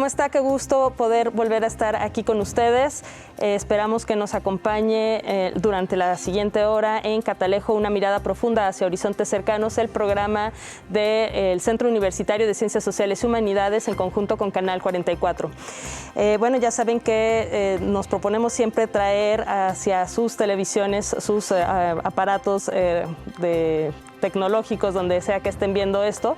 ¿Cómo está? Qué gusto poder volver a estar aquí con ustedes. Esperamos que nos acompañe durante la siguiente hora en Catalejo, una mirada profunda hacia horizontes cercanos, el programa del Centro Universitario de Ciencias Sociales y Humanidades en conjunto con Canal 44. Bueno, ya saben que nos proponemos siempre traer hacia sus televisiones, sus aparatos tecnológicos, donde sea que estén viendo esto,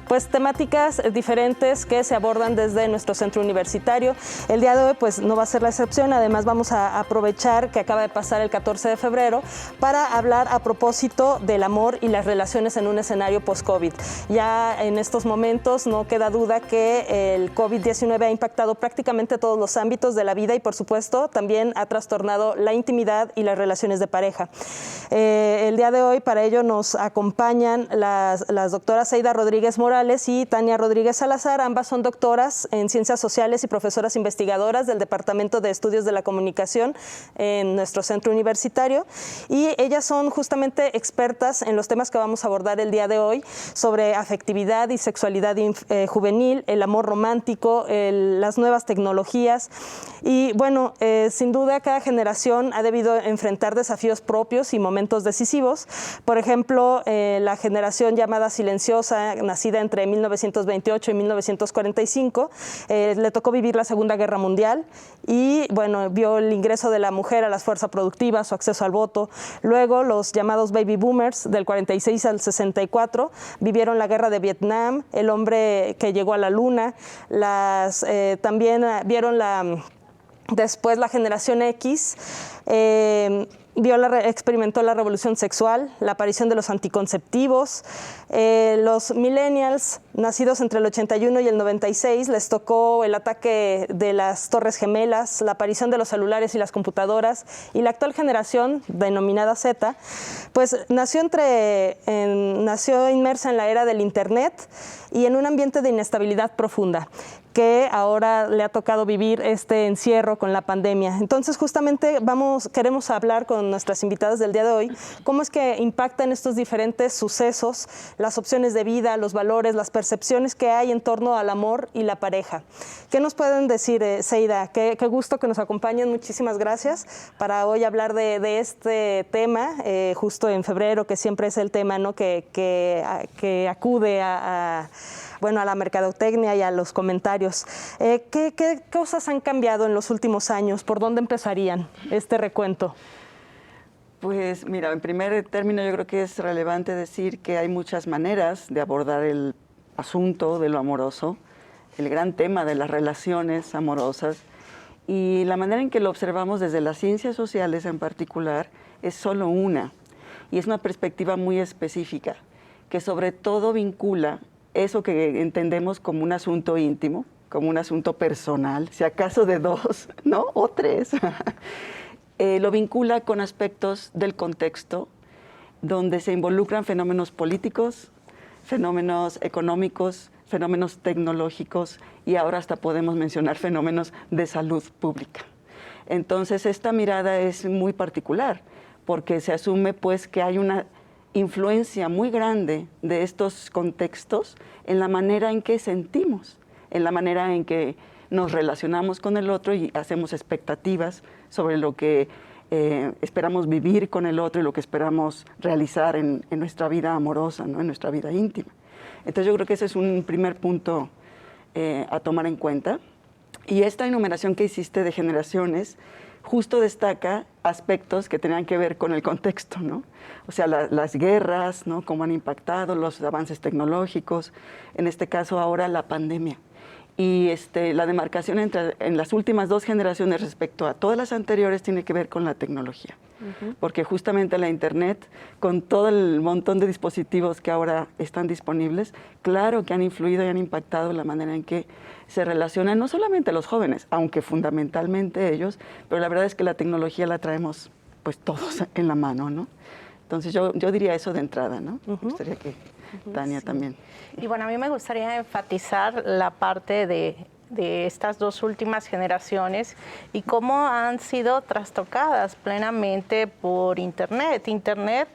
pues temáticas diferentes que se abordan desde nuestro centro universitario. El día de hoy pues no va a ser la excepción, además vamos a aprovechar que acaba de pasar el 14 de febrero para hablar a propósito del amor y las relaciones en un escenario post-COVID. Ya en estos momentos no queda duda que el COVID-19 ha impactado prácticamente todos los ámbitos de la vida y por supuesto también ha trastornado la intimidad y las relaciones de pareja. El día de hoy para ello nos acompañan las doctoras Zeida Rodríguez Morales y Tania Rodríguez Salazar. Ambas son doctoras en Ciencias Sociales y profesoras investigadoras del Departamento de Estudios de la Comunicación en nuestro centro universitario. Y ellas son justamente expertas en los temas que vamos a abordar el día de hoy sobre afectividad y sexualidad juvenil, el amor romántico, las nuevas tecnologías. Y bueno, sin duda cada generación ha debido enfrentar desafíos propios y momentos decisivos. Por ejemplo, la generación llamada silenciosa, nacida entre 1928 y 1945, le tocó vivir la Segunda Guerra Mundial y, bueno, vio el ingreso de la mujer a las fuerzas productivas, su acceso al voto. Luego, los llamados baby boomers, del 46 al 64, vivieron la Guerra de Vietnam, el hombre que llegó a la luna, también vieron después la generación X, experimentó la revolución sexual, la aparición de los anticonceptivos. Los millennials, nacidos entre el 81 y el 96, les tocó el ataque de las Torres Gemelas, la aparición de los celulares y las computadoras, y la actual generación, denominada Z, pues nació inmersa en la era del Internet y en un ambiente de inestabilidad profunda, que ahora le ha tocado vivir este encierro con la pandemia. Entonces, justamente queremos hablar con nuestras invitadas del día de hoy, cómo es que impactan estos diferentes sucesos, las opciones de vida, los valores, las percepciones que hay en torno al amor y la pareja. ¿Qué nos pueden decir, Zeida? Qué gusto que nos acompañen, muchísimas gracias, para hoy hablar de este tema, justo en febrero, que siempre es el tema, ¿no?, que acude a la mercadotecnia y a los comentarios. ¿Qué cosas han cambiado en los últimos años? ¿Por dónde empezarían este recuento? Pues mira, en primer término yo creo que es relevante decir que hay muchas maneras de abordar el asunto de lo amoroso, el gran tema de las relaciones amorosas, y la manera en que lo observamos desde las ciencias sociales en particular es solo una, y es una perspectiva muy específica, que sobre todo vincula eso que entendemos como un asunto íntimo, como un asunto personal, si acaso de dos, ¿no? O tres. Lo vincula con aspectos del contexto, donde se involucran fenómenos políticos, fenómenos económicos, fenómenos tecnológicos y ahora hasta podemos mencionar fenómenos de salud pública. Entonces, esta mirada es muy particular, porque se asume pues que hay una influencia muy grande de estos contextos en la manera en que sentimos, en la manera en que nos relacionamos con el otro y hacemos expectativas sobre lo que esperamos vivir con el otro y lo que esperamos realizar en nuestra vida amorosa, ¿no?, en nuestra vida íntima. Entonces yo creo que ese es un primer punto a tomar en cuenta. Y esta enumeración que hiciste de generaciones justo destaca aspectos que tenían que ver con el contexto, ¿no? O sea, las guerras, ¿no?, cómo han impactado, los avances tecnológicos, en este caso ahora la pandemia. Y la demarcación en las últimas dos generaciones respecto a todas las anteriores tiene que ver con la tecnología. Porque justamente la Internet, con todo el montón de dispositivos que ahora están disponibles, claro que han influido y han impactado la manera en que se relacionan no solamente los jóvenes, aunque fundamentalmente ellos, pero la verdad es que la tecnología la traemos pues todos en la mano, ¿no? Entonces yo diría eso de entrada, ¿no? Me gustaría que Tania también. Y bueno, a mí me gustaría enfatizar la parte de estas dos últimas generaciones y cómo han sido trastocadas plenamente por Internet. Internet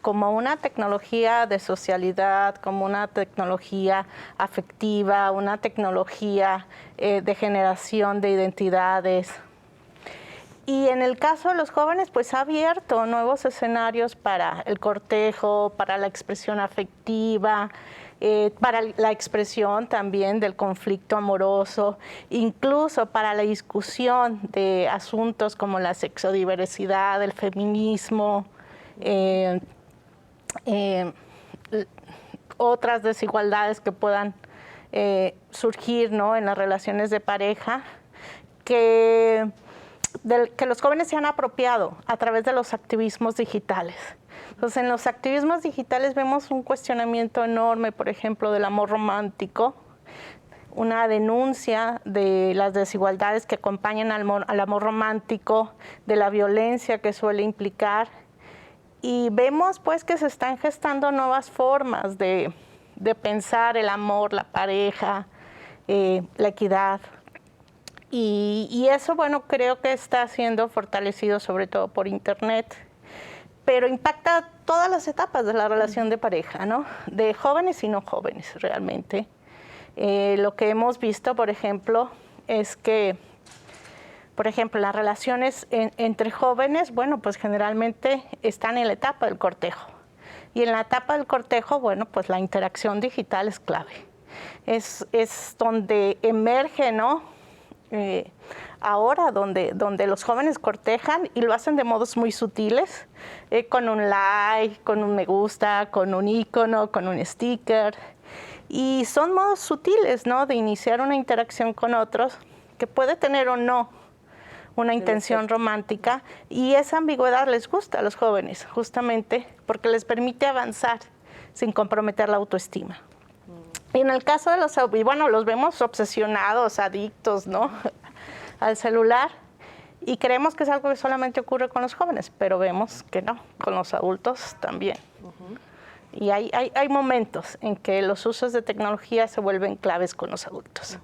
como una tecnología de socialidad, como una tecnología afectiva, una tecnología de generación de identidades. Y en el caso de los jóvenes, pues ha abierto nuevos escenarios para el cortejo, para la expresión afectiva, para la expresión también del conflicto amoroso, incluso para la discusión de asuntos como la sexodiversidad, el feminismo, otras desigualdades que puedan surgir, ¿no?, en las relaciones de pareja, que los jóvenes se han apropiado a través de los activismos digitales. Entonces, en los activismos digitales vemos un cuestionamiento enorme, por ejemplo, del amor romántico, una denuncia de las desigualdades que acompañan al amor romántico, de la violencia que suele implicar, y vemos pues que se están gestando nuevas formas de pensar el amor, la pareja, la equidad. Y eso, bueno, creo que está siendo fortalecido sobre todo por Internet, pero impacta todas las etapas de la relación de pareja, ¿no? De jóvenes y no jóvenes, realmente. Lo que hemos visto, por ejemplo, es que, por ejemplo, las relaciones entre jóvenes, bueno, pues generalmente están en la etapa del cortejo. Y en la etapa del cortejo, bueno, pues la interacción digital es clave. Es donde emerge, ¿no?, ahora donde los jóvenes cortejan y lo hacen de modos muy sutiles, con un like, con un me gusta, con un icono, con un sticker. Y son modos sutiles, ¿no?, de iniciar una interacción con otros que puede tener o no una intención romántica, y esa ambigüedad les gusta a los jóvenes, justamente porque les permite avanzar sin comprometer la autoestima. Y en el caso de los vemos obsesionados, adictos, ¿no?, al celular, y creemos que es algo que solamente ocurre con los jóvenes, pero vemos que no, con los adultos también. Y hay momentos en que los usos de tecnología se vuelven claves con los adultos.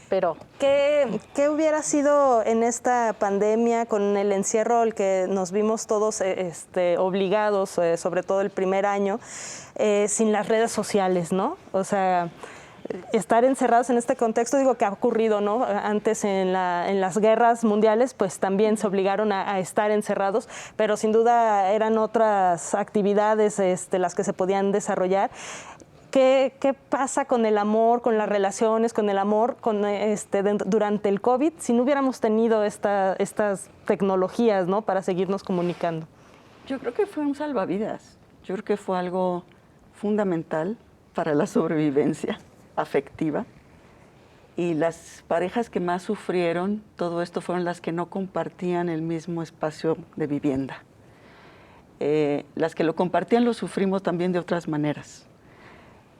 Pero ¿Qué hubiera sido en esta pandemia, con el encierro al que nos vimos todos obligados, sobre todo el primer año, sin las redes sociales, ¿no? O sea, estar encerrados en este contexto, digo que ha ocurrido, ¿no? Antes en las guerras mundiales, pues también se obligaron a estar encerrados, pero sin duda eran otras actividades las que se podían desarrollar. ¿Qué pasa con el amor, con las relaciones, con el amor durante el COVID si no hubiéramos tenido estas tecnologías, ¿no?, para seguirnos comunicando? Yo creo que fue un salvavidas. Yo creo que fue algo fundamental para la sobrevivencia afectiva. Y las parejas que más sufrieron todo esto fueron las que no compartían el mismo espacio de vivienda. Las que lo compartían lo sufrimos también de otras maneras.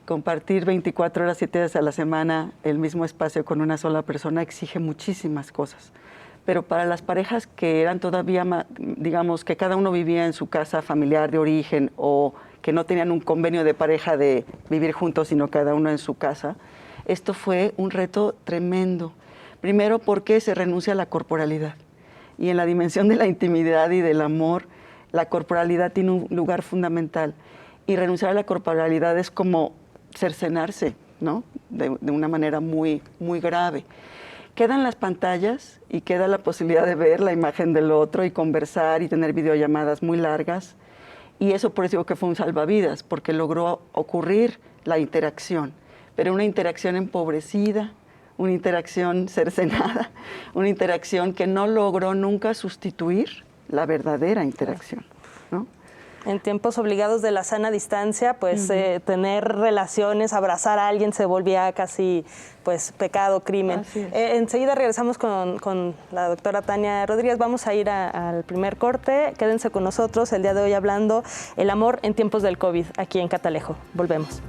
Compartir 24 horas, 7 días a la semana el mismo espacio con una sola persona exige muchísimas cosas. Pero para las parejas que eran todavía, digamos, que cada uno vivía en su casa familiar de origen o que no tenían un convenio de pareja de vivir juntos, sino cada uno en su casa, esto fue un reto tremendo. Primero porque se renuncia a la corporalidad. Y en la dimensión de la intimidad y del amor, la corporalidad tiene un lugar fundamental. Y renunciar a la corporalidad es como cercenarse, ¿no?, de una manera muy, muy grave. Quedan las pantallas y queda la posibilidad de ver la imagen del otro y conversar y tener videollamadas muy largas. Y eso por eso digo que fue un salvavidas, porque logró ocurrir la interacción, pero una interacción empobrecida, una interacción cercenada, una interacción que no logró nunca sustituir la verdadera interacción, ¿no? En tiempos obligados de la sana distancia, pues tener relaciones, abrazar a alguien se volvía casi pues pecado, crimen. Enseguida regresamos con la doctora Tania Rodríguez. Vamos a ir al primer corte. Quédense con nosotros el día de hoy hablando el amor en tiempos del COVID aquí en Catalejo. Volvemos.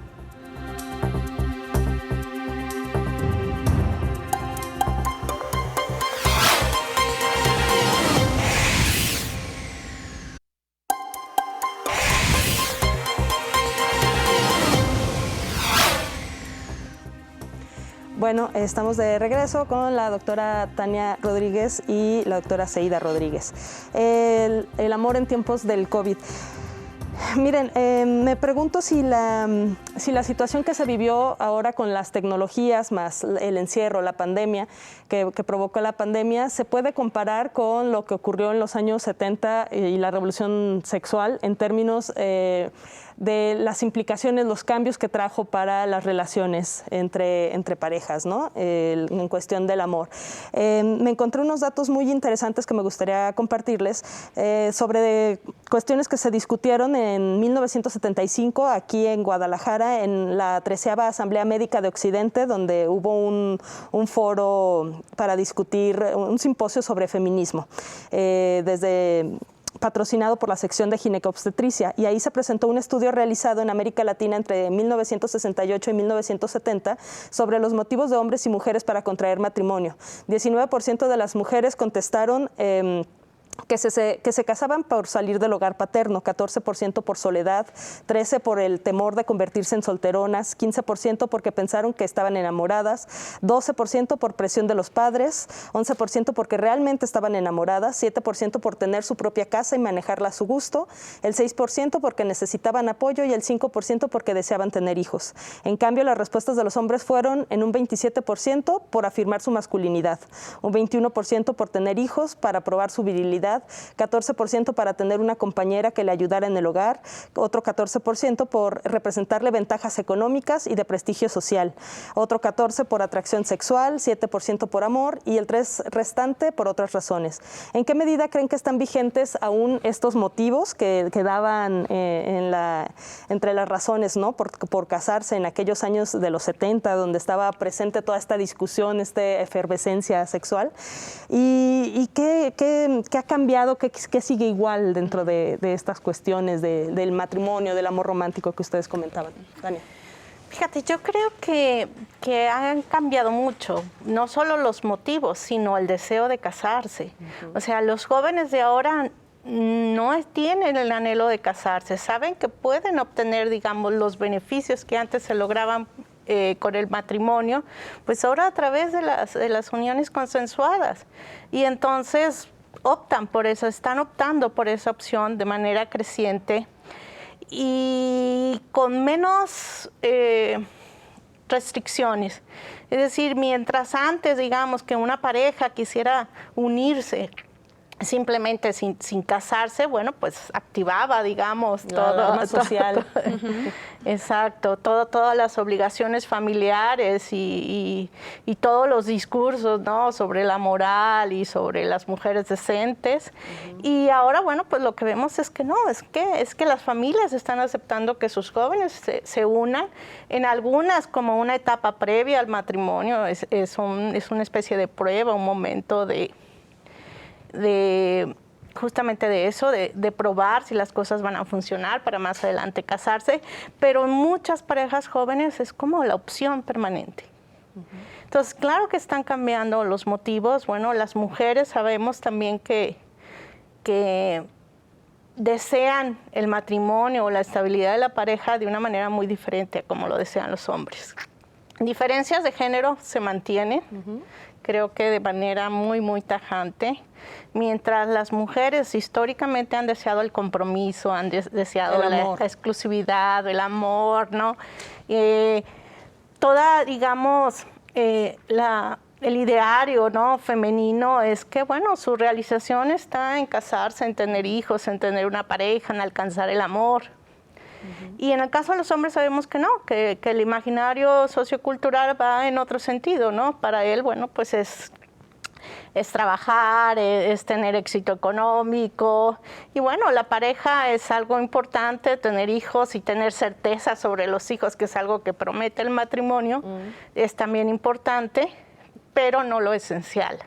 Bueno, estamos de regreso con la doctora Tania Rodríguez y la doctora Seida Rodríguez. El amor en tiempos del COVID. Miren, me pregunto si la situación que se vivió ahora con las tecnologías, más el encierro, la pandemia, que provocó la pandemia, se puede comparar con lo que ocurrió en los años 70 y la revolución sexual en términos de las implicaciones, los cambios que trajo para las relaciones entre parejas, ¿no? En cuestión del amor. Me encontré unos datos muy interesantes que me gustaría compartirles sobre cuestiones que se discutieron en 1975 aquí en Guadalajara, en la 13ª Asamblea Médica de Occidente, donde hubo un foro para discutir, un simposio sobre feminismo, patrocinado por la sección de ginecobstetricia, y ahí se presentó un estudio realizado en América Latina entre 1968 y 1970 sobre los motivos de hombres y mujeres para contraer matrimonio. 19% de las mujeres contestaron que se casaban por salir del hogar paterno, 14% por soledad, 13% por el temor de convertirse en solteronas, 15% porque pensaron que estaban enamoradas, 12% por presión de los padres, 11% porque realmente estaban enamoradas, 7% por tener su propia casa y manejarla a su gusto, el 6% porque necesitaban apoyo y el 5% porque deseaban tener hijos. En cambio, las respuestas de los hombres fueron en un 27% por afirmar su masculinidad, un 21% por tener hijos, para probar su virilidad, 14% para tener una compañera que le ayudara en el hogar, otro 14% por representarle ventajas económicas y de prestigio social, otro 14% por atracción sexual, 7% por amor y el 3% restante por otras razones. ¿En qué medida creen que están vigentes aún estos motivos que daban entre las razones, ¿no? por casarse en aquellos años de los 70, donde estaba presente toda esta discusión, esta efervescencia sexual? ¿Y qué ha cambiado, qué sigue igual dentro de estas cuestiones del matrimonio, del amor romántico que ustedes comentaban? Dania. Fíjate, yo creo que han cambiado mucho, no solo los motivos, sino el deseo de casarse. O sea, los jóvenes de ahora no tienen el anhelo de casarse, saben que pueden obtener, digamos, los beneficios que antes se lograban con el matrimonio, pues ahora a través de las uniones consensuadas. Y entonces optan por eso, están optando por esa opción de manera creciente y con menos restricciones. Es decir, mientras antes, digamos, que una pareja quisiera unirse simplemente sin casarse, bueno, pues activaba, digamos, todo social. Exacto, todas las obligaciones familiares y todos los discursos, ¿no? Sobre la moral y sobre las mujeres decentes. Y ahora, bueno, pues lo que vemos es que no, es que las familias están aceptando que sus jóvenes se unan, en algunas como una etapa previa al matrimonio, es una especie de prueba, un momento de justamente de eso, de probar si las cosas van a funcionar para más adelante casarse, pero en muchas parejas jóvenes es como la opción permanente. Entonces, claro que están cambiando los motivos. Bueno, las mujeres sabemos también que desean el matrimonio o la estabilidad de la pareja de una manera muy diferente a como lo desean los hombres. Diferencias de género se mantienen, creo que de manera muy, muy tajante. Mientras las mujeres históricamente han deseado el compromiso, han deseado la exclusividad, el amor, ¿no? Toda, digamos, el ideario, ¿no? Femenino es que, bueno, su realización está en casarse, en tener hijos, en tener una pareja, en alcanzar el amor. Y en el caso de los hombres sabemos que no, que el imaginario sociocultural va en otro sentido, ¿no? Para él, bueno, pues es trabajar, es tener éxito económico. Y bueno, la pareja es algo importante, tener hijos y tener certeza sobre los hijos, que es algo que promete el matrimonio, es también importante, pero no lo esencial.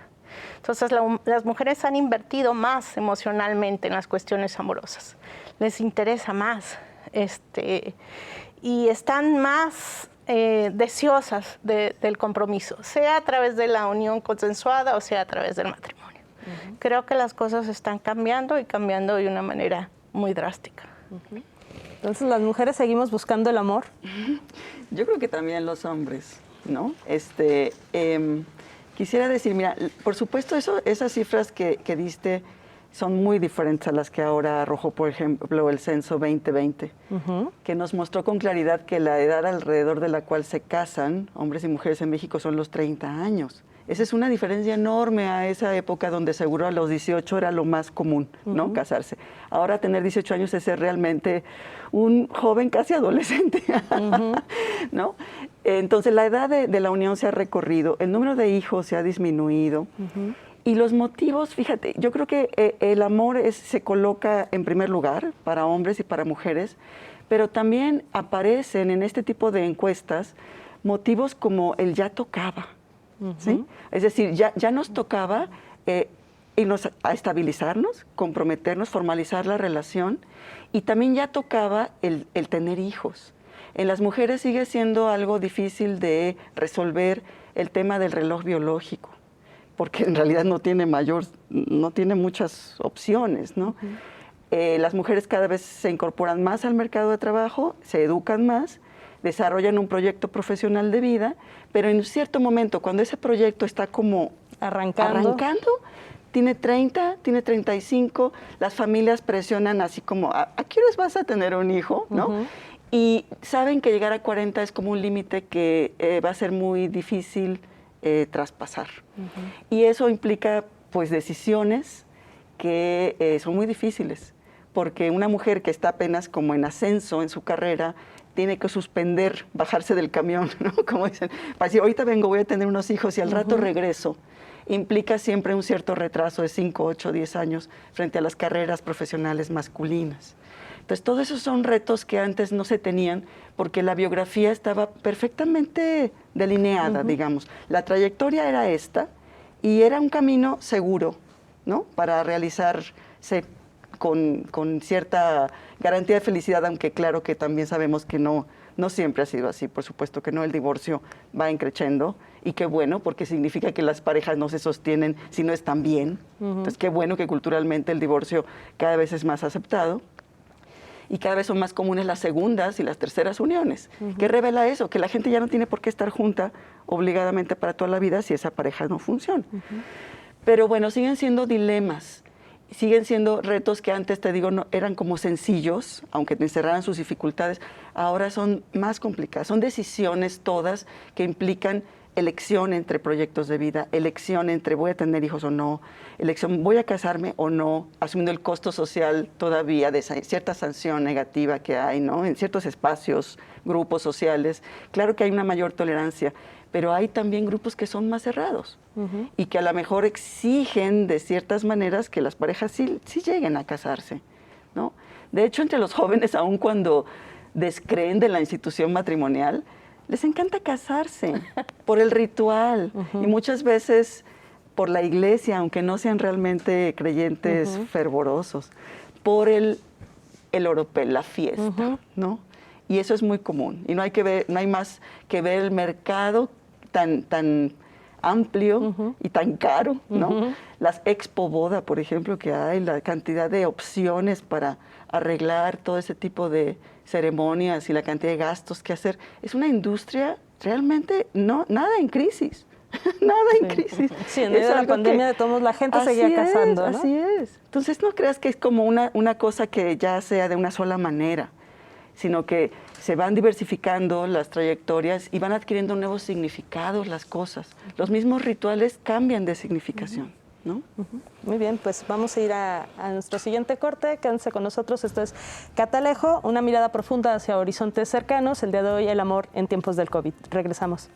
Entonces, las mujeres han invertido más emocionalmente en las cuestiones amorosas. Les interesa más. Y están más deseosas del compromiso, sea a través de la unión consensuada o sea a través del matrimonio. Creo que las cosas están cambiando y cambiando de una manera muy drástica. Entonces, ¿las mujeres seguimos buscando el amor? Yo creo que también los hombres, ¿no? Quisiera decir, mira, por supuesto esas cifras que diste son muy diferentes a las que ahora arrojó, por ejemplo, el censo 2020, que nos mostró con claridad que la edad alrededor de la cual se casan hombres y mujeres en México son los 30 años. Esa es una diferencia enorme a esa época donde seguro a los 18 era lo más común, ¿no? Casarse. Ahora tener 18 años es ser realmente un joven casi adolescente, ¿no? Entonces la edad de la unión se ha recorrido, el número de hijos se ha disminuido. Y los motivos, fíjate, yo creo que el amor se coloca en primer lugar para hombres y para mujeres, pero también aparecen en este tipo de encuestas motivos como el ya tocaba, ¿sí? Es decir, ya nos tocaba irnos a estabilizarnos, comprometernos, formalizar la relación, y también ya tocaba el tener hijos. En las mujeres sigue siendo algo difícil de resolver el tema del reloj biológico, porque en realidad no tiene muchas opciones, ¿no? Las mujeres cada vez se incorporan más al mercado de trabajo, se educan más, desarrollan un proyecto profesional de vida, pero en un cierto momento, cuando ese proyecto está como arrancando, tiene 30, tiene 35, las familias presionan así como, ¿a qué horas vas a tener un hijo?, ¿no? Y saben que llegar a 40 es como un límite que va a ser muy difícil traspasar. Y eso implica pues decisiones que son muy difíciles, porque una mujer que está apenas como en ascenso en su carrera tiene que suspender, bajarse del camión, ¿no? Como dicen, para decir, ahorita vengo, voy a tener unos hijos y al rato regreso. Implica siempre un cierto retraso de 5, 8, 10 años frente a las carreras profesionales masculinas. Entonces, todos esos son retos que antes no se tenían porque la biografía estaba perfectamente delineada, digamos. La trayectoria era esta y era un camino seguro, ¿no? Para realizarse con cierta garantía de felicidad, aunque claro que también sabemos que no siempre ha sido así. Por supuesto que no, el divorcio va increciendo y qué bueno, porque significa que las parejas no se sostienen si no están bien. Entonces, qué bueno que culturalmente el divorcio cada vez es más aceptado. Y cada vez son más comunes las segundas y las terceras uniones. ¿Qué revela eso? Que la gente ya no tiene por qué estar junta obligadamente para toda la vida si esa pareja no funciona. Pero bueno, siguen siendo dilemas, siguen siendo retos que antes, te digo, no, eran como sencillos, aunque te encerraran sus dificultades, ahora son más complicadas. Son decisiones todas que implican elección entre proyectos de vida, elección entre voy a tener hijos o no, elección voy a casarme o no, asumiendo el costo social todavía de cierta sanción negativa que hay, ¿no? En ciertos espacios, grupos sociales. Claro que hay una mayor tolerancia, pero hay también grupos que son más cerrados y que a lo mejor exigen de ciertas maneras que las parejas sí lleguen a casarse, ¿no? De hecho, entre los jóvenes, aun cuando descreen de la institución matrimonial, les encanta casarse por el ritual y muchas veces por la iglesia, aunque no sean realmente creyentes fervorosos, por el oropel, la fiesta, ¿no? Y eso es muy común. Y no hay más que ver el mercado tan amplio y tan caro, ¿no? Las expo boda, por ejemplo, que hay, la cantidad de opciones para arreglar todo ese tipo de ceremonias y la cantidad de gastos que hacer. Es una industria realmente nada en crisis. Nada en crisis. Sí, en medio de la pandemia de todos la gente seguía casando, ¿no? Así es. Entonces no creas que es como una cosa que ya sea de una sola manera, sino que se van diversificando las trayectorias y van adquiriendo nuevos significados las cosas. Los mismos rituales cambian de significación, ¿no? Muy bien, pues vamos a ir a nuestro siguiente corte. Quédense con nosotros. Esto es Catalejo, una mirada profunda hacia horizontes cercanos. El día de hoy, el amor en tiempos del COVID. Regresamos.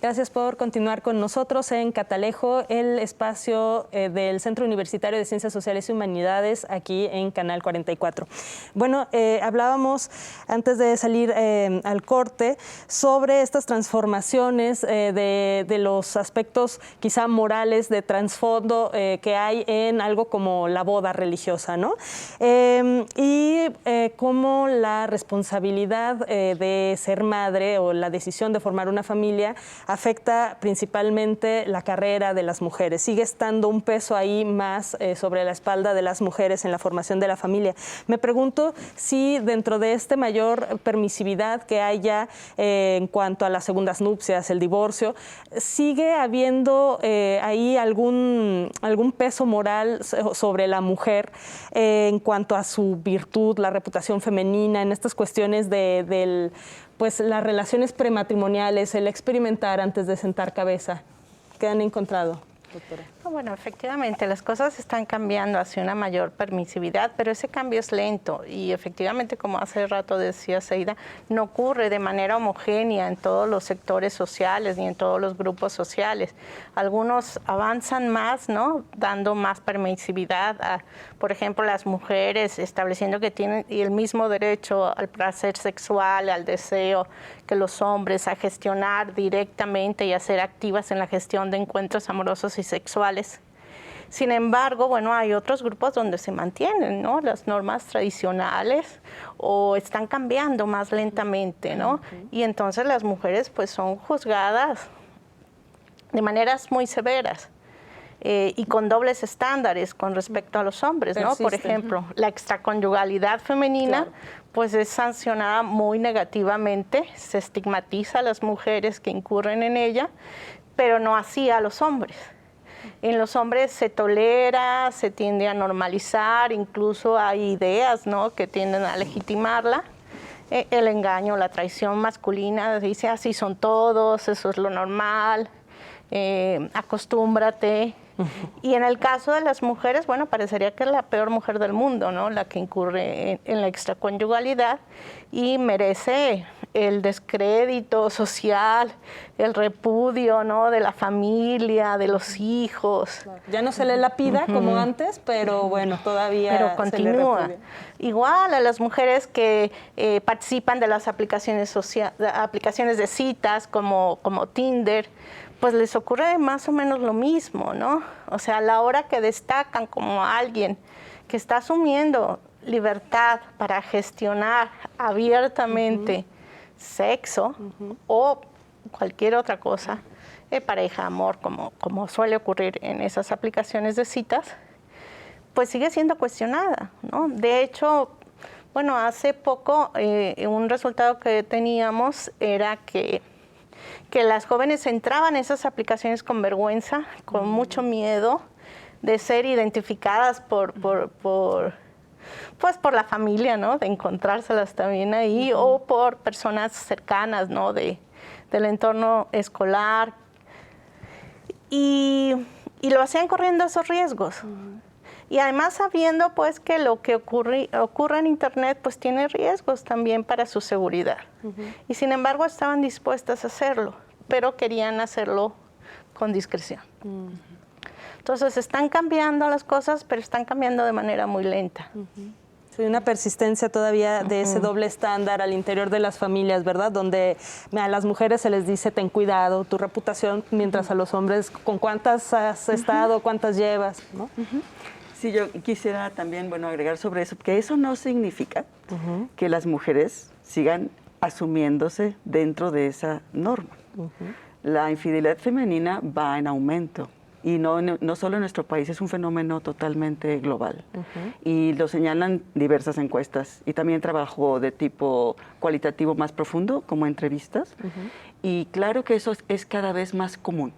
Gracias por continuar con nosotros en Catalejo, el espacio del Centro Universitario de Ciencias Sociales y Humanidades, aquí en Canal 44. Bueno, hablábamos antes de salir al corte sobre estas transformaciones de los aspectos quizá morales de trasfondo que hay en algo como la boda religiosa, ¿no? Y cómo la responsabilidad de ser madre o la decisión de formar una familia afecta principalmente la carrera de las mujeres. Sigue estando un peso ahí más sobre la espalda de las mujeres en la formación de la familia. Me pregunto si dentro de esta mayor permisividad que hay ya en cuanto a las segundas nupcias, el divorcio, sigue habiendo ahí algún peso moral sobre la mujer en cuanto a su virtud, la reputación femenina, en estas cuestiones pues las relaciones prematrimoniales, el experimentar antes de sentar cabeza. ¿Qué han encontrado, doctora? Bueno, efectivamente, las cosas están cambiando hacia una mayor permisividad, pero ese cambio es lento y efectivamente, como hace rato decía Seida, no ocurre de manera homogénea en todos los sectores sociales ni en todos los grupos sociales. Algunos avanzan más, ¿no?, dando más permisividad a, por ejemplo, las mujeres, estableciendo que tienen el mismo derecho al placer sexual, al deseo que los hombres, a gestionar directamente y a ser activas en la gestión de encuentros amorosos y sexuales. Sin embargo, bueno, hay otros grupos donde se mantienen, ¿no?, las normas tradicionales o están cambiando más lentamente, ¿no? Y entonces las mujeres pues son juzgadas de maneras muy severas y con dobles estándares con respecto a los hombres, ¿no? Por ejemplo, la extraconyugalidad femenina pues es sancionada muy negativamente, se estigmatiza a las mujeres que incurren en ella, pero no así a los hombres. En los hombres se tolera, se tiende a normalizar, incluso hay ideas, ¿no?, que tienden a legitimarla. El engaño, la traición masculina, dice así son todos, eso es lo normal, acostúmbrate. Y en el caso de las mujeres, bueno, parecería que es la peor mujer del mundo, ¿no?, la que incurre en la extraconyugalidad y merece el descrédito social, el repudio, ¿no?, de la familia, de los hijos. Ya no se le lapida como antes, pero bueno, todavía pero continúa. Se le repudia. Igual a las mujeres que participan de las aplicaciones de citas como Tinder, pues les ocurre más o menos lo mismo, ¿no? O sea, a la hora que destacan como alguien que está asumiendo libertad para gestionar abiertamente sexo o cualquier otra cosa, pareja, amor, como suele ocurrir en esas aplicaciones de citas, pues sigue siendo cuestionada, ¿no? De hecho, bueno, hace poco un resultado que teníamos era que las jóvenes entraban en esas aplicaciones con vergüenza, con mucho miedo de ser identificadas por la familia, ¿no?, de encontrárselas también ahí, o por personas cercanas, ¿no?, del entorno escolar. Y lo hacían corriendo esos riesgos. Y además sabiendo pues que lo que ocurre en Internet pues tiene riesgos también para su seguridad. Y sin embargo estaban dispuestas a hacerlo, pero querían hacerlo con discreción. Entonces están cambiando las cosas, pero están cambiando de manera muy lenta. Sí, una persistencia todavía de ese doble estándar al interior de las familias, ¿verdad? Donde a las mujeres se les dice ten cuidado, tu reputación, mientras a los hombres con cuántas has estado, cuántas llevas, ¿no? Sí, yo quisiera también, bueno, agregar sobre eso, que eso no significa que las mujeres sigan asumiéndose dentro de esa norma. La infidelidad femenina va en aumento y no solo en nuestro país, es un fenómeno totalmente global. Y lo señalan diversas encuestas y también trabajo de tipo cualitativo más profundo, como entrevistas. Y claro que eso es cada vez más común.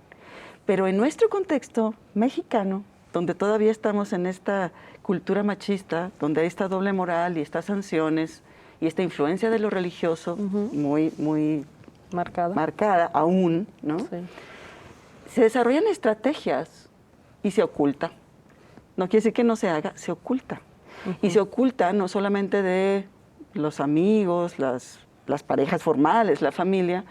Pero en nuestro contexto mexicano, donde todavía estamos en esta cultura machista, donde hay esta doble moral y estas sanciones y esta influencia de lo religioso muy marcada aún, ¿no? Sí. Se desarrollan estrategias y se oculta. No quiere decir que no se haga, se oculta. Y se oculta no solamente de los amigos, las parejas formales, la familia,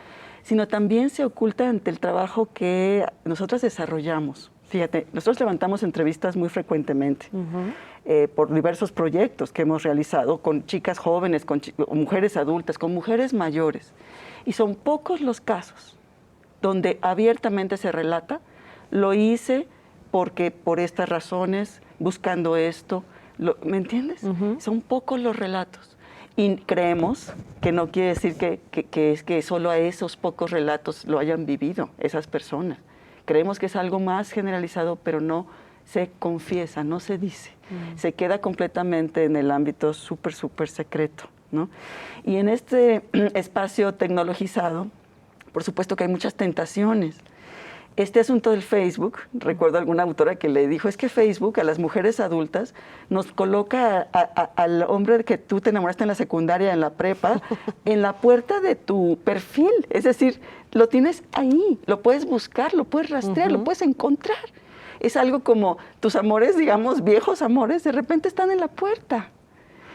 sino también se oculta ante el trabajo que nosotros desarrollamos. Fíjate, nosotros levantamos entrevistas muy frecuentemente por diversos proyectos que hemos realizado con chicas jóvenes, con mujeres adultas, con mujeres mayores. Y son pocos los casos donde abiertamente se relata, lo hice porque por estas razones, buscando esto, ¿me entiendes? Son pocos los relatos. Y creemos que no quiere decir que solo a esos pocos relatos lo hayan vivido esas personas. Creemos que es algo más generalizado, pero no se confiesa, no se dice. Se queda completamente en el ámbito súper secreto, ¿no? Y en este espacio tecnologizado, por supuesto que hay muchas tentaciones. Este asunto del Facebook, recuerdo a alguna autora que le dijo, es que Facebook a las mujeres adultas nos coloca al hombre que tú te enamoraste en la secundaria, en la prepa, en la puerta de tu perfil. Es decir, lo tienes ahí, lo puedes buscar, lo puedes rastrear, lo puedes encontrar. Es algo como tus amores, digamos, viejos amores, de repente están en la puerta.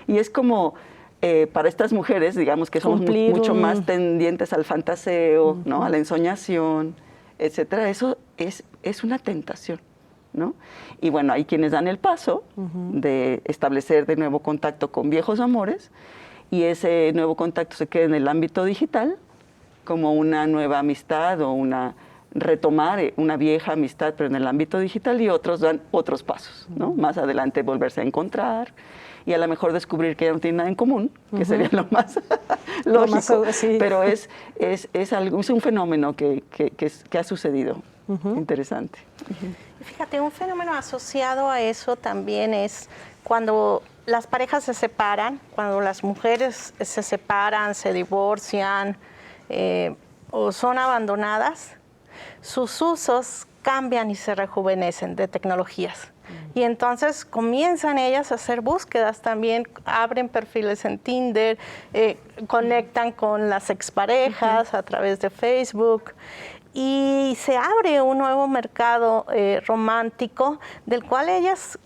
Y es como... para estas mujeres, digamos, que somos mucho más tendientes al fantaseo, ¿no? A la ensoñación, etcétera, eso es una tentación, ¿no? Y bueno, hay quienes dan el paso de establecer de nuevo contacto con viejos amores y ese nuevo contacto se queda en el ámbito digital como una nueva amistad o retomar una vieja amistad, pero en el ámbito digital, y otros dan otros pasos, ¿no? Más adelante volverse a encontrar y a lo mejor descubrir que ya no tienen nada en común, que sería lo más lógico, sí. Pero es un fenómeno que ha sucedido, interesante. Fíjate, un fenómeno asociado a eso también es cuando las parejas se separan, cuando las mujeres se separan, se divorcian o son abandonadas, sus usos cambian y se rejuvenecen de tecnologías. Y entonces comienzan ellas a hacer búsquedas también, abren perfiles en Tinder, conectan con las exparejas a través de Facebook y se abre un nuevo mercado romántico en el cual ellas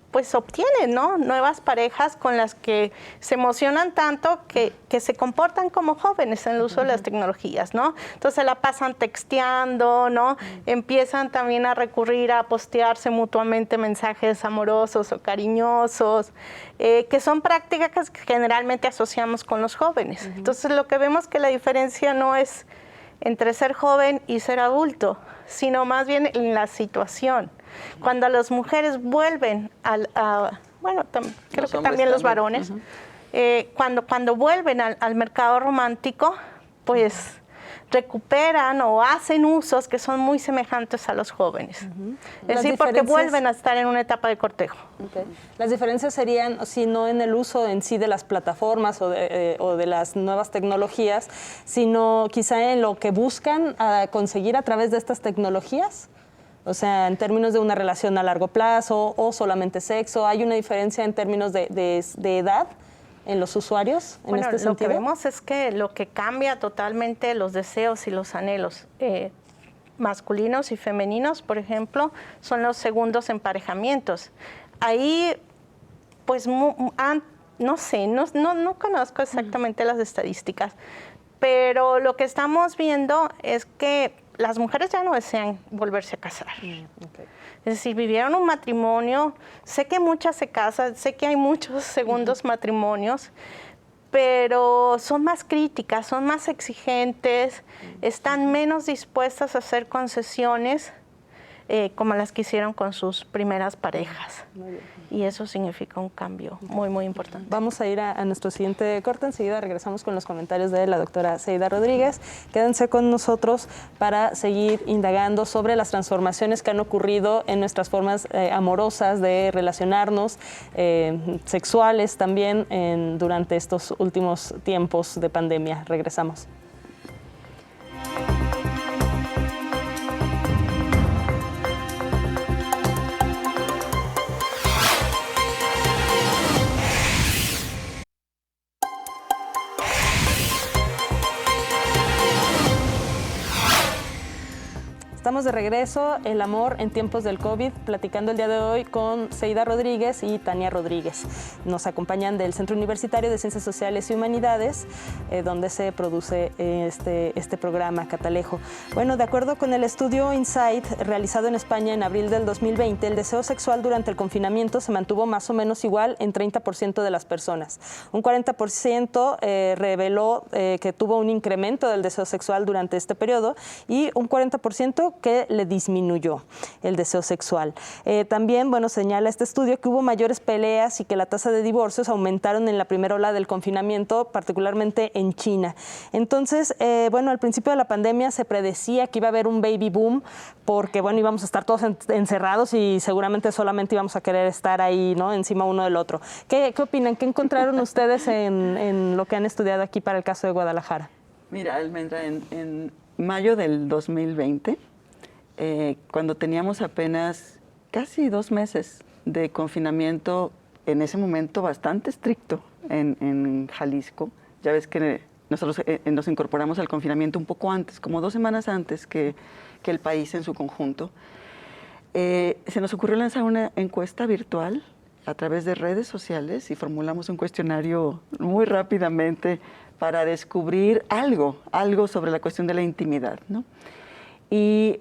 pues obtienen, ¿no? Nuevas parejas con las que se emocionan tanto que se comportan como jóvenes en el uso de las tecnologías, ¿no? Entonces la pasan texteando, ¿no? Empiezan también a recurrir a postearse mutuamente mensajes amorosos o cariñosos, que son prácticas que generalmente asociamos con los jóvenes. Entonces lo que vemos que la diferencia no es entre ser joven y ser adulto, sino más bien en la situación. Cuando las mujeres vuelven creo que también los varones, cuando vuelven al mercado romántico, pues recuperan o hacen usos que son muy semejantes a los jóvenes. Es decir, porque vuelven a estar en una etapa de cortejo. Las diferencias serían, si no en el uso en sí de las plataformas o de las nuevas tecnologías, sino quizá en lo que buscan conseguir a través de estas tecnologías. O sea, en términos de una relación a largo plazo o solamente sexo, ¿hay una diferencia en términos de edad en los usuarios en este sentido? Lo que vemos es que lo que cambia totalmente los deseos y los anhelos masculinos y femeninos, por ejemplo, son los segundos emparejamientos. Ahí, pues, no sé, no conozco exactamente las estadísticas, pero lo que estamos viendo es que las mujeres ya no desean volverse a casar. Es decir, vivieron un matrimonio, sé que muchas se casan, sé que hay muchos segundos matrimonios, pero son más críticas, son más exigentes, están menos dispuestas a hacer concesiones como las que hicieron con sus primeras parejas. Y eso significa un cambio muy, muy importante. Vamos a ir a nuestro siguiente corte. Enseguida regresamos con los comentarios de la doctora Zeida Rodríguez. Quédense con nosotros para seguir indagando sobre las transformaciones que han ocurrido en nuestras formas amorosas de relacionarnos, sexuales también, durante estos últimos tiempos de pandemia. Regresamos. Estamos de regreso, el amor en tiempos del COVID, platicando el día de hoy con Seida Rodríguez y Tania Rodríguez. Nos acompañan del Centro Universitario de Ciencias Sociales y Humanidades, donde se produce este programa Catalejo. Bueno, de acuerdo con el estudio Insight realizado en España en abril del 2020, el deseo sexual durante el confinamiento se mantuvo más o menos igual en 30% de las personas. Un 40% reveló que tuvo un incremento del deseo sexual durante este periodo y un 40% que le disminuyó el deseo sexual. También, bueno, señala este estudio que hubo mayores peleas y que la tasa de divorcios aumentaron en la primera ola del confinamiento, particularmente en China. Entonces, bueno, al principio de la pandemia se predecía que iba a haber un baby boom porque, bueno, íbamos a estar todos encerrados y seguramente solamente íbamos a querer estar ahí, ¿no?, encima uno del otro. ¿Qué opinan? ¿Qué encontraron ustedes en lo que han estudiado aquí para el caso de Guadalajara? Mira, Almendra, en mayo del 2020, cuando teníamos apenas casi 2 meses de confinamiento, en ese momento bastante estricto en Jalisco, ya ves que nosotros nos incorporamos al confinamiento un poco antes, como 2 semanas antes que el país en su conjunto, se nos ocurrió lanzar una encuesta virtual a través de redes sociales y formulamos un cuestionario muy rápidamente para descubrir algo sobre la cuestión de la intimidad, ¿no? Y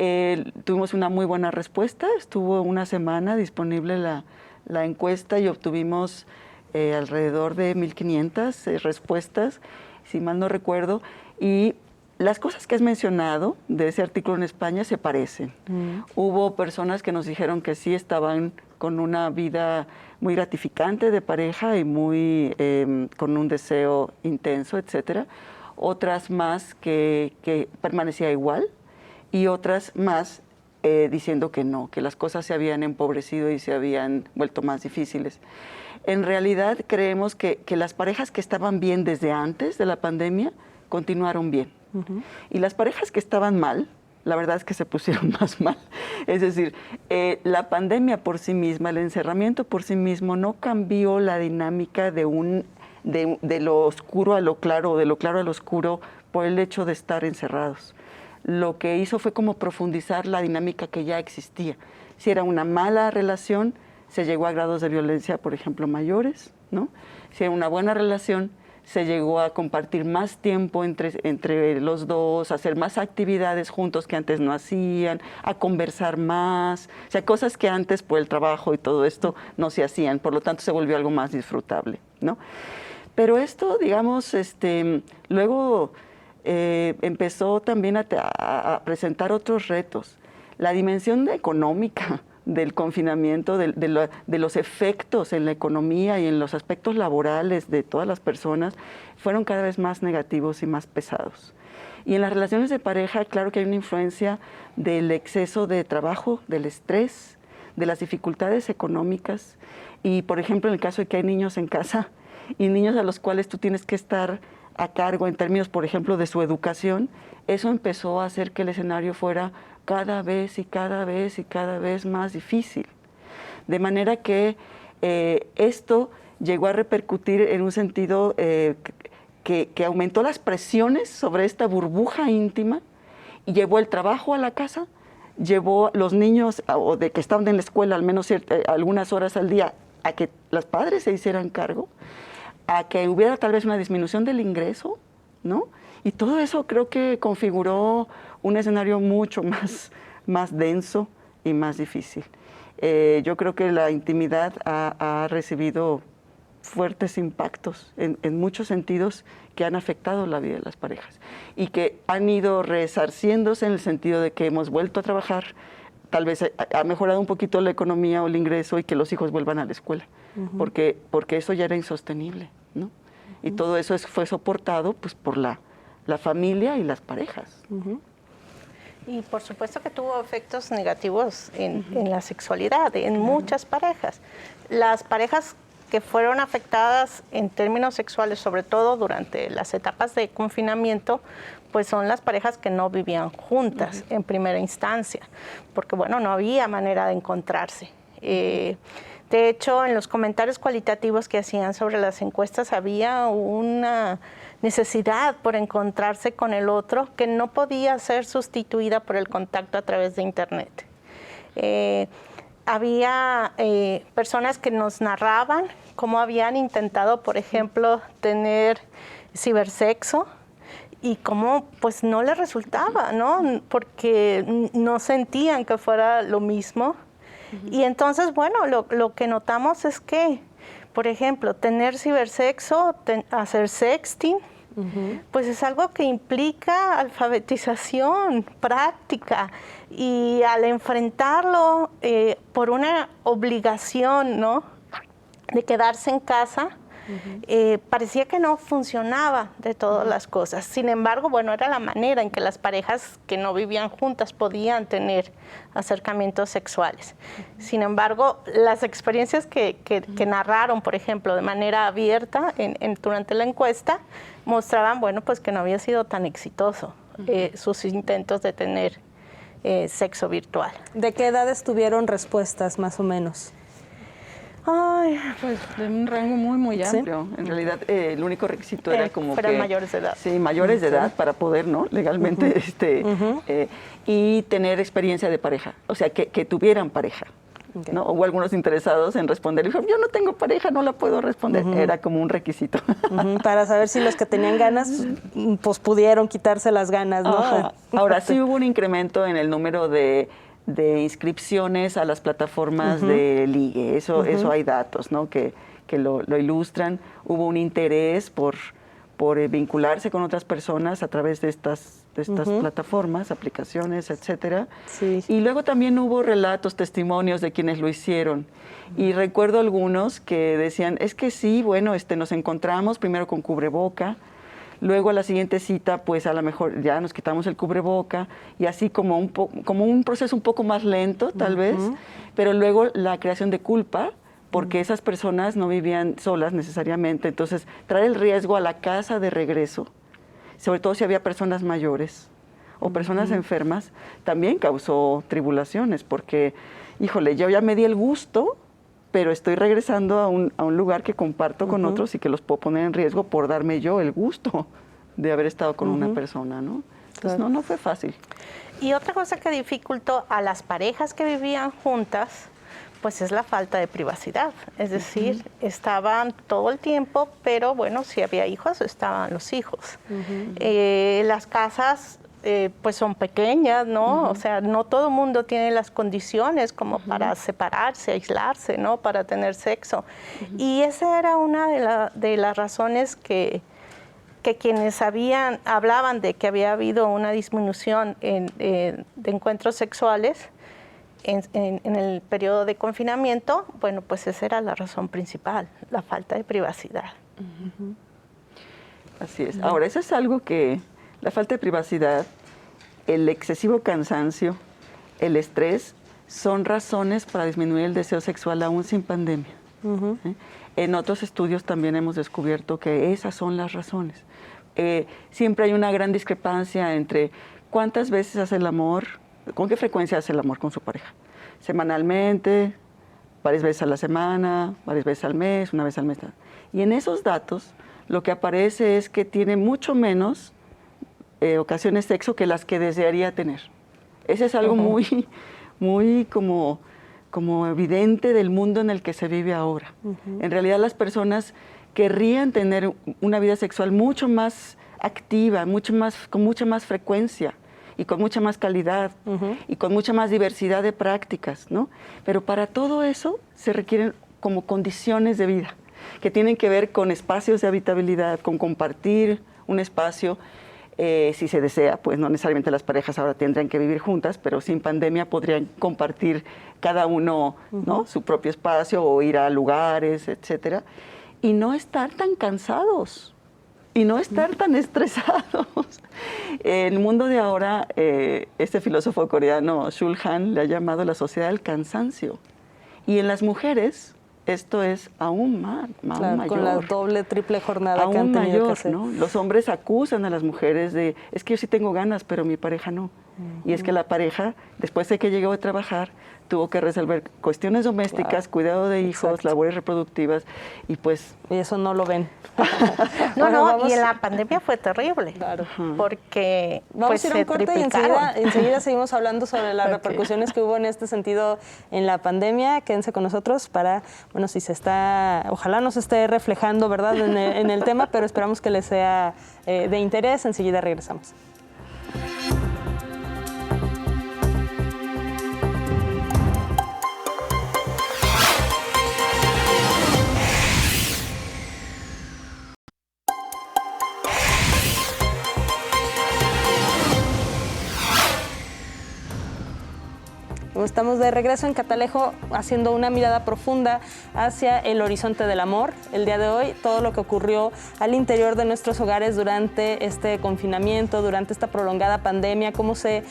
tuvimos una muy buena respuesta, estuvo una semana disponible la encuesta y obtuvimos alrededor de 1,500 respuestas, si mal no recuerdo, y las cosas que has mencionado de ese artículo en España se parecen. Hubo personas que nos dijeron que sí estaban con una vida muy gratificante de pareja y muy con un deseo intenso, etcétera. Otras más que permanecía igual y otras más diciendo que no, que las cosas se habían empobrecido y se habían vuelto más difíciles. En realidad creemos que las parejas que estaban bien desde antes de la pandemia continuaron bien. Y las parejas que estaban mal, la verdad es que se pusieron más mal. Es decir, la pandemia por sí misma, el encerramiento por sí mismo no cambió la dinámica de lo oscuro a lo claro, de lo claro a lo oscuro por el hecho de estar encerrados. Lo que hizo fue como profundizar la dinámica que ya existía. Si era una mala relación, se llegó a grados de violencia, por ejemplo, mayores, ¿no? Si era una buena relación, se llegó a compartir más tiempo entre los dos, a hacer más actividades juntos que antes no hacían, a conversar más, o sea, cosas que antes por el trabajo y todo esto no se hacían, por lo tanto se volvió algo más disfrutable, ¿no? Pero esto, digamos, luego empezó también a presentar otros retos. La dimensión económica del confinamiento, de los efectos en la economía y en los aspectos laborales de todas las personas fueron cada vez más negativos y más pesados. Y en las relaciones de pareja, claro que hay una influencia del exceso de trabajo, del estrés, de las dificultades económicas y, por ejemplo, en el caso de que hay niños en casa y niños a los cuales tú tienes que estar a cargo en términos, por ejemplo, de su educación, eso empezó a hacer que el escenario fuera cada vez y cada vez y cada vez más difícil. De manera que esto llegó a repercutir en un sentido que aumentó las presiones sobre esta burbuja íntima y llevó el trabajo a la casa, llevó los niños o de que estaban en la escuela al menos algunas horas al día a que los padres se hicieran cargo, a que hubiera tal vez una disminución del ingreso, ¿no? Y todo eso creo que configuró un escenario mucho más denso y más difícil. Yo creo que la intimidad ha recibido fuertes impactos en muchos sentidos que han afectado la vida de las parejas y que han ido resarciéndose en el sentido de que hemos vuelto a trabajar, tal vez ha mejorado un poquito la economía o el ingreso y que los hijos vuelvan a la escuela, porque eso ya era insostenible, ¿no? Y todo eso fue soportado pues, por la familia y las parejas. Y por supuesto que tuvo efectos negativos en la sexualidad, en muchas parejas. Las parejas que fueron afectadas en términos sexuales, sobre todo durante las etapas de confinamiento, pues son las parejas que no vivían juntas en primera instancia, porque bueno, no había manera de encontrarse. De hecho, en los comentarios cualitativos que hacían sobre las encuestas había una necesidad por encontrarse con el otro que no podía ser sustituida por el contacto a través de Internet. Había personas que nos narraban cómo habían intentado, por ejemplo, tener cibersexo y cómo pues no les resultaba, ¿no? Porque no sentían que fuera lo mismo. Y entonces, bueno, lo que notamos es que, por ejemplo, tener cibersexo, hacer sexting, pues es algo que implica alfabetización, práctica, y al enfrentarlo por una obligación, ¿no?, de quedarse en casa, parecía que no funcionaba de todas las cosas. Sin embargo, bueno, era la manera en que las parejas que no vivían juntas podían tener acercamientos sexuales. Sin embargo, las experiencias que narraron, por ejemplo, de manera abierta durante la encuesta, mostraban, bueno, pues que no había sido tan exitoso sus intentos de tener sexo virtual. ¿De qué edades tuvieron respuestas, más o menos? Ay, pues de un rango muy amplio. ¿Sí? En realidad, el único requisito era como fueran mayores de edad. Sí, mayores de edad para poder, ¿no?, legalmente, y tener experiencia de pareja. O sea, que tuvieran pareja. Okay. ¿No? Hubo algunos interesados en responder. Dijo, yo no tengo pareja, no la puedo responder. Era como un requisito. Para saber si los que tenían ganas, pues pudieron quitarse las ganas, ¿no? Ahora, sí hubo un incremento en el número de inscripciones a las plataformas de ligue. Eso hay datos, ¿no?, que lo ilustran. Hubo un interés por vincularse con otras personas a través de estas plataformas, aplicaciones, etcétera. Sí. Y luego también hubo relatos, testimonios de quienes lo hicieron. Y recuerdo algunos que decían, es que sí, bueno, nos encontramos primero con cubreboca, luego a la siguiente cita, pues a lo mejor ya nos quitamos el cubreboca, y así como un proceso un poco más lento, tal vez, pero luego la creación de culpa, porque esas personas no vivían solas necesariamente. Entonces, traer el riesgo a la casa de regreso, sobre todo si había personas mayores o personas enfermas, también causó tribulaciones, porque, híjole, yo ya me di el gusto, pero estoy regresando a un lugar que comparto con otros y que los puedo poner en riesgo por darme yo el gusto de haber estado con una persona, ¿no? Entonces, no fue fácil. Y otra cosa que dificultó a las parejas que vivían juntas, pues es la falta de privacidad. Es decir, estaban todo el tiempo, pero bueno, si había hijos, estaban los hijos. Las casas pues son pequeñas, ¿no? O sea, no todo el mundo tiene las condiciones como para separarse, aislarse, ¿no?, para tener sexo. Y esa era una de las razones que quienes hablaban de que había habido una disminución de encuentros sexuales en el periodo de confinamiento. Bueno, pues esa era la razón principal, la falta de privacidad. Así es. Ahora, eso es algo que la falta de privacidad, el excesivo cansancio, el estrés, son razones para disminuir el deseo sexual aún sin pandemia. En otros estudios también hemos descubierto que esas son las razones. Siempre hay una gran discrepancia entre cuántas veces hace el amor, con qué frecuencia hace el amor con su pareja. Semanalmente, varias veces a la semana, varias veces al mes, una vez al mes. Y en esos datos lo que aparece es que tiene mucho menos ocasiones de sexo que las que desearía tener. Ese es algo muy como evidente del mundo en el que se vive ahora. En realidad las personas querrían tener una vida sexual mucho más activa, con mucha más frecuencia y con mucha más calidad y con mucha más diversidad de prácticas, ¿no? Pero para todo eso se requieren como condiciones de vida que tienen que ver con espacios de habitabilidad, con compartir un espacio. Si se desea, pues no necesariamente las parejas ahora tendrían que vivir juntas, pero sin pandemia podrían compartir cada uno, ¿no?, su propio espacio o ir a lugares, etcétera, y no estar tan cansados y no estar tan estresados. En el mundo de ahora, este filósofo coreano Shul Han le ha llamado la sociedad del cansancio, y en las mujeres esto es aún mayor. Con la doble, triple jornada aún que han tenido mayor, que hacer. ¿no? Los hombres acusan a las mujeres de, es que yo sí tengo ganas, pero mi pareja no. Y es que la pareja, después de que llegó a trabajar, tuvo que resolver cuestiones domésticas, cuidado de hijos, labores reproductivas, y pues... Y eso no lo ven. Y en la pandemia fue terrible, porque vamos a ir a un corte y enseguida seguimos hablando sobre las repercusiones que hubo en este sentido en la pandemia. Quédense con nosotros para, bueno, si se está, ojalá no se esté reflejando, ¿verdad?, en el tema, pero esperamos que les sea de interés. Enseguida regresamos. Estamos de regreso en Catalejo haciendo una mirada profunda hacia el horizonte del amor. El día de hoy, todo lo que ocurrió al interior de nuestros hogares durante este confinamiento, durante esta prolongada pandemia, cómo se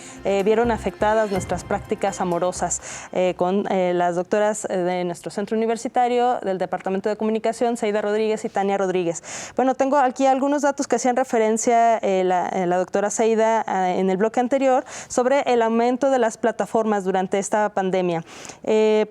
vieron afectadas nuestras prácticas amorosas con las doctoras de nuestro centro universitario, del Departamento de Comunicación, Zaida Rodríguez y Tania Rodríguez. Bueno, tengo aquí algunos datos que hacían referencia la doctora Zaida en el bloque anterior sobre el aumento de las plataformas durante esta pandemia.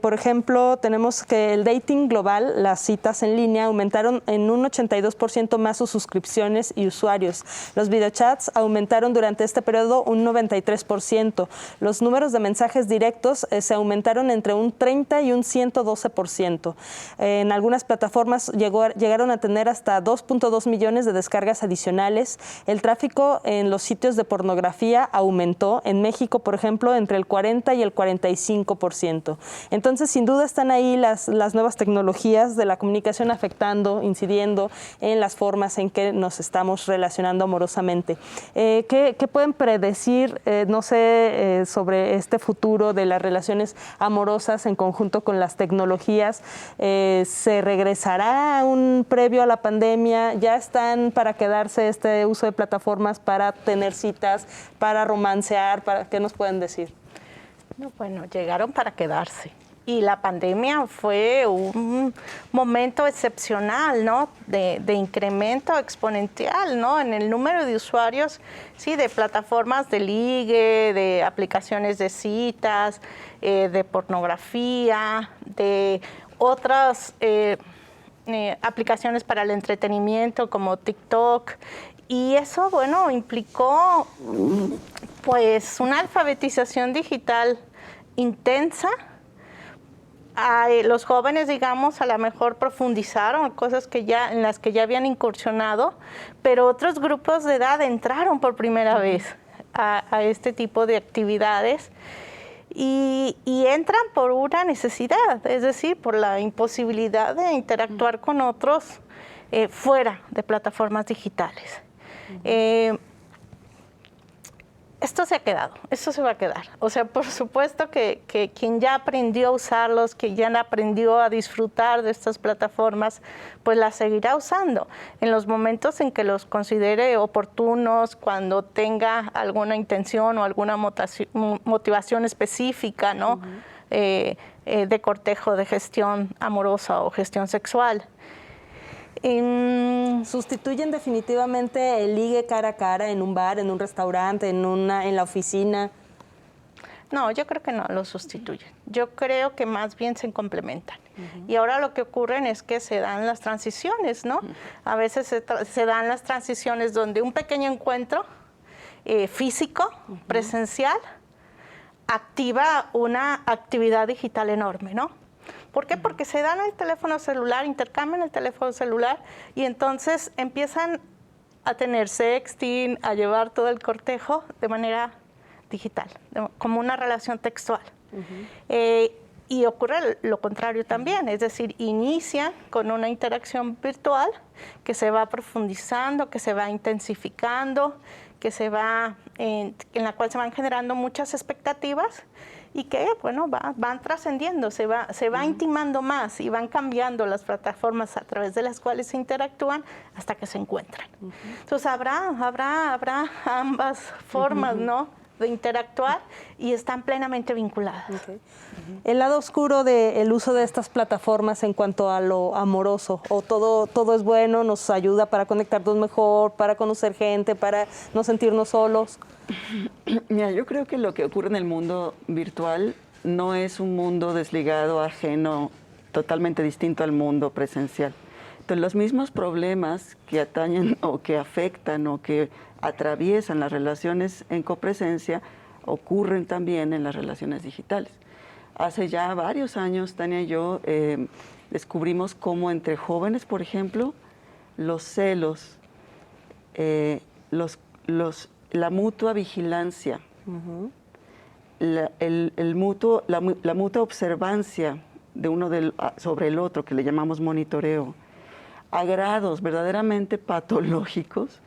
Por ejemplo, tenemos que el dating global, las citas en línea, aumentaron en un 82% más sus suscripciones y usuarios. Los videochats aumentaron durante este periodo un 93%. Los números de mensajes directos se aumentaron entre un 30 y un 112%. En algunas plataformas llegaron a tener hasta 2.2 millones de descargas adicionales. El tráfico en los sitios de pornografía aumentó. En México, por ejemplo, entre el 40 y el 45%. Entonces, sin duda están ahí las nuevas tecnologías de la comunicación afectando, incidiendo en las formas en que nos estamos relacionando amorosamente. ¿Qué pueden predecir, no sé, sobre este futuro de las relaciones amorosas en conjunto con las tecnologías? ¿Se regresará a un previo a la pandemia? ¿Ya están para quedarse este uso de plataformas para tener citas, para romancear? ¿Qué nos pueden decir? No, bueno, llegaron para quedarse. Y la pandemia fue un momento excepcional, ¿no? De incremento exponencial, ¿no? En el número de usuarios, sí, de plataformas de ligue, de aplicaciones de citas, de pornografía, de otras aplicaciones para el entretenimiento como TikTok. Y eso, bueno, implicó pues una alfabetización digital intensa. Los jóvenes, digamos, a lo mejor profundizaron cosas en las que ya habían incursionado, pero otros grupos de edad entraron por primera vez a este tipo de actividades y entran por una necesidad, es decir, por la imposibilidad de interactuar con otros fuera de plataformas digitales. Esto se ha quedado, esto se va a quedar. O sea, por supuesto que quien ya aprendió a usarlos, quien ya aprendió a disfrutar de estas plataformas, pues las seguirá usando en los momentos en que los considere oportunos, cuando tenga alguna intención o alguna motivación específica, ¿no? De cortejo, de gestión amorosa o gestión sexual. ¿Sustituyen definitivamente el ligue cara a cara en un bar, en un restaurante, en la oficina? No, yo creo que no lo sustituyen. Yo creo que más bien se complementan. Y ahora lo que ocurre es que se dan las transiciones, ¿no? A veces se dan las transiciones donde un pequeño encuentro físico, presencial, activa una actividad digital enorme, ¿no? ¿Por qué? Porque se dan el teléfono celular, intercambian el teléfono celular y entonces empiezan a tener sexting, a llevar todo el cortejo de manera digital, como una relación textual. Y ocurre lo contrario también, es decir, inician con una interacción virtual que se va profundizando, que se va intensificando, que se va, en la cual se van generando muchas expectativas y que, bueno, van trascendiendo, se va intimando más y van cambiando las plataformas a través de las cuales se interactúan hasta que se encuentran. Entonces habrá ambas formas, ¿no? de interactuar y están plenamente vinculadas. Okay. El lado oscuro del uso de estas plataformas en cuanto a lo amoroso, o todo es bueno, nos ayuda para conectarnos mejor, para conocer gente, para no sentirnos solos. Mira, yo creo que lo que ocurre en el mundo virtual no es un mundo desligado, ajeno, totalmente distinto al mundo presencial. Entonces, los mismos problemas que atañen o que afectan o que atraviesan las relaciones en copresencia ocurren también en las relaciones digitales. Hace ya varios años, Tania y yo descubrimos cómo entre jóvenes, por ejemplo, los celos, la mutua vigilancia, la mutua observancia de uno sobre el otro, que le llamamos monitoreo, a grados verdaderamente patológicos,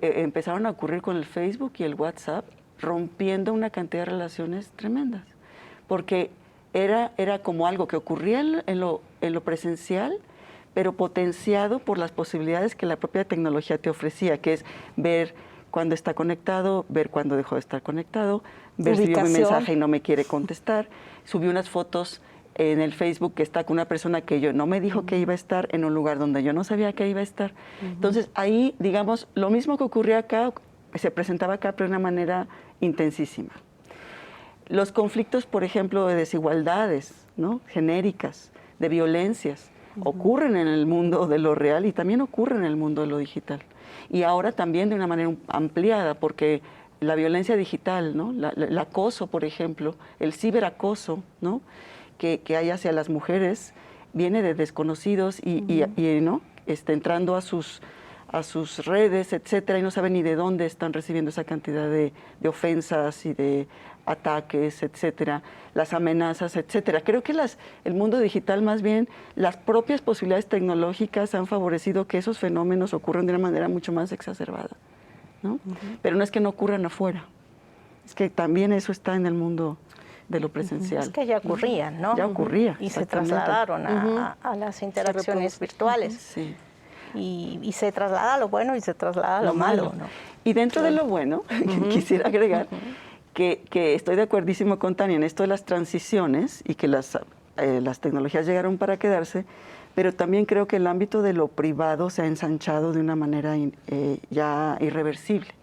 empezaron a ocurrir con el Facebook y el WhatsApp, rompiendo una cantidad de relaciones tremendas. Porque era como algo que ocurría en lo presencial, pero potenciado por las posibilidades que la propia tecnología te ofrecía, que es ver cuándo está conectado, ver cuándo dejó de estar conectado, ver si vio mi mensaje y no me quiere contestar. Subí unas fotos en el Facebook que está con una persona que no me dijo que iba a estar en un lugar donde yo no sabía que iba a estar. Entonces ahí, digamos, lo mismo que ocurría acá, se presentaba acá, pero de una manera intensísima. Los conflictos, por ejemplo, de desigualdades, ¿no?, genéricas, de violencias, ocurren en el mundo de lo real y también ocurren en el mundo de lo digital. Y ahora también de una manera ampliada, porque la violencia digital, ¿no?, el acoso, por ejemplo, el ciberacoso, ¿no?, que hay hacia las mujeres, viene de desconocidos y ¿no?, entrando a sus redes, etcétera, y no saben ni de dónde están recibiendo esa cantidad de ofensas y de ataques, etcétera, las amenazas, etcétera. Creo que el mundo digital, más bien, las propias posibilidades tecnológicas han favorecido que esos fenómenos ocurran de una manera mucho más exacerbada, ¿no? Pero no es que no ocurran afuera, es que también eso está en el mundo de lo presencial. Es que ya ocurrían, ¿no? Ya ocurría. Y se trasladaron a las interacciones virtuales. Sí. Y se traslada a lo bueno y se traslada a lo malo, ¿no? Y dentro de lo bueno, quisiera agregar que estoy de acuerdísimo con Tania en esto de las transiciones y que las tecnologías llegaron para quedarse, pero también creo que el ámbito de lo privado se ha ensanchado de una manera ya irreversible.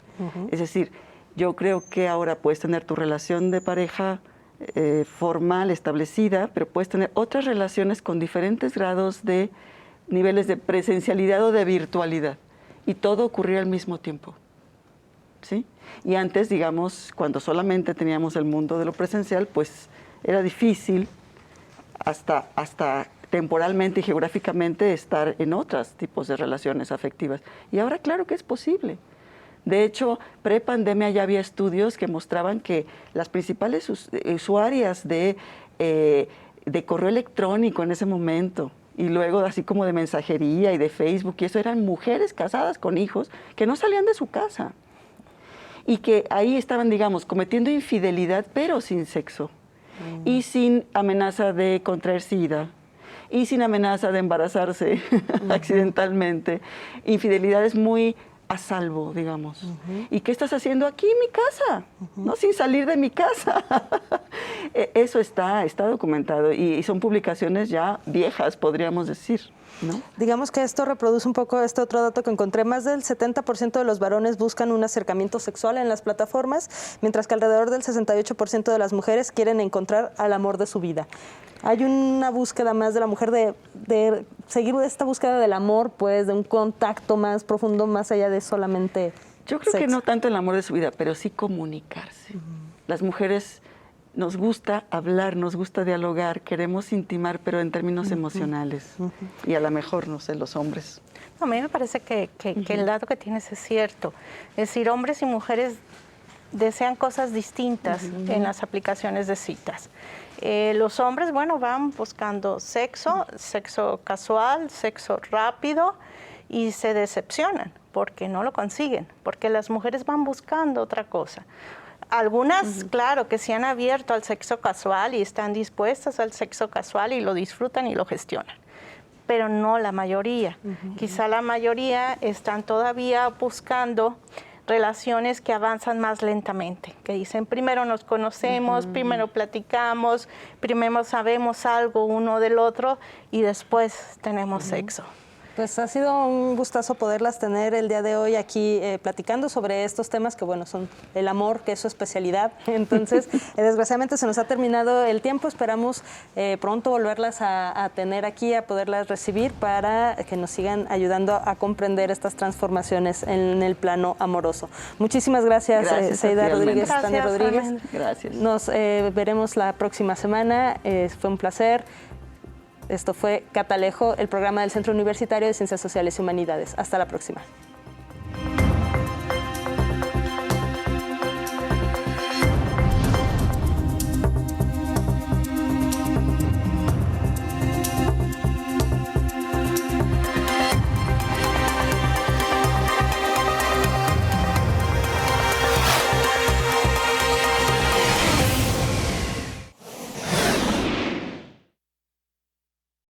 Es decir, yo creo que ahora puedes tener tu relación de pareja formal, establecida, pero puedes tener otras relaciones con diferentes grados de niveles de presencialidad o de virtualidad. Y todo ocurría al mismo tiempo, ¿sí? Y antes, digamos, cuando solamente teníamos el mundo de lo presencial, pues era difícil hasta temporalmente y geográficamente estar en otros tipos de relaciones afectivas. Y ahora claro que es posible. De hecho, pre-pandemia ya había estudios que mostraban que las principales usuarias de correo electrónico en ese momento, y luego así como de mensajería y de Facebook, y eso eran mujeres casadas con hijos que no salían de su casa y que ahí estaban, digamos, cometiendo infidelidad, pero sin sexo y sin amenaza de contraer SIDA y sin amenaza de embarazarse accidentalmente. Infidelidades muy a salvo, digamos. ¿Y qué estás haciendo aquí en mi casa? ¿No? Sin salir de mi casa. Eso está documentado y son publicaciones ya viejas, podríamos decir, ¿no? Digamos que esto reproduce un poco este otro dato que encontré. Más del 70% de los varones buscan un acercamiento sexual en las plataformas, mientras que alrededor del 68% de las mujeres quieren encontrar al amor de su vida. Hay una búsqueda más de la mujer de seguir esta búsqueda del amor, pues, de un contacto más profundo, más allá de solamente Yo creo sexo. que no tanto el amor de su vida, pero sí comunicarse. Las mujeres nos gusta hablar, nos gusta dialogar, queremos intimar, pero en términos emocionales. Y a lo mejor, no sé, los hombres. A mí me parece que el dato que tienes es cierto. Es decir, hombres y mujeres desean cosas distintas en las aplicaciones de citas. Los hombres, bueno, van buscando sexo casual, sexo rápido, y se decepcionan porque no lo consiguen, porque las mujeres van buscando otra cosa. Algunas, claro, que se han abierto al sexo casual y están dispuestas al sexo casual y lo disfrutan y lo gestionan, pero no la mayoría. Quizá la mayoría están todavía buscando relaciones que avanzan más lentamente, que dicen primero nos conocemos, primero platicamos, primero sabemos algo uno del otro y después tenemos sexo. Pues ha sido un gustazo poderlas tener el día de hoy aquí platicando sobre estos temas que, bueno, son el amor, que es su especialidad. Entonces, desgraciadamente se nos ha terminado el tiempo. Esperamos pronto volverlas a tener aquí, a poderlas recibir para que nos sigan ayudando a comprender estas transformaciones en el plano amoroso. Muchísimas gracias, Seida Rodríguez, Tania Rodríguez. Gracias. Nos veremos la próxima semana. Fue un placer. Esto fue Catalejo, el programa del Centro Universitario de Ciencias Sociales y Humanidades. Hasta la próxima.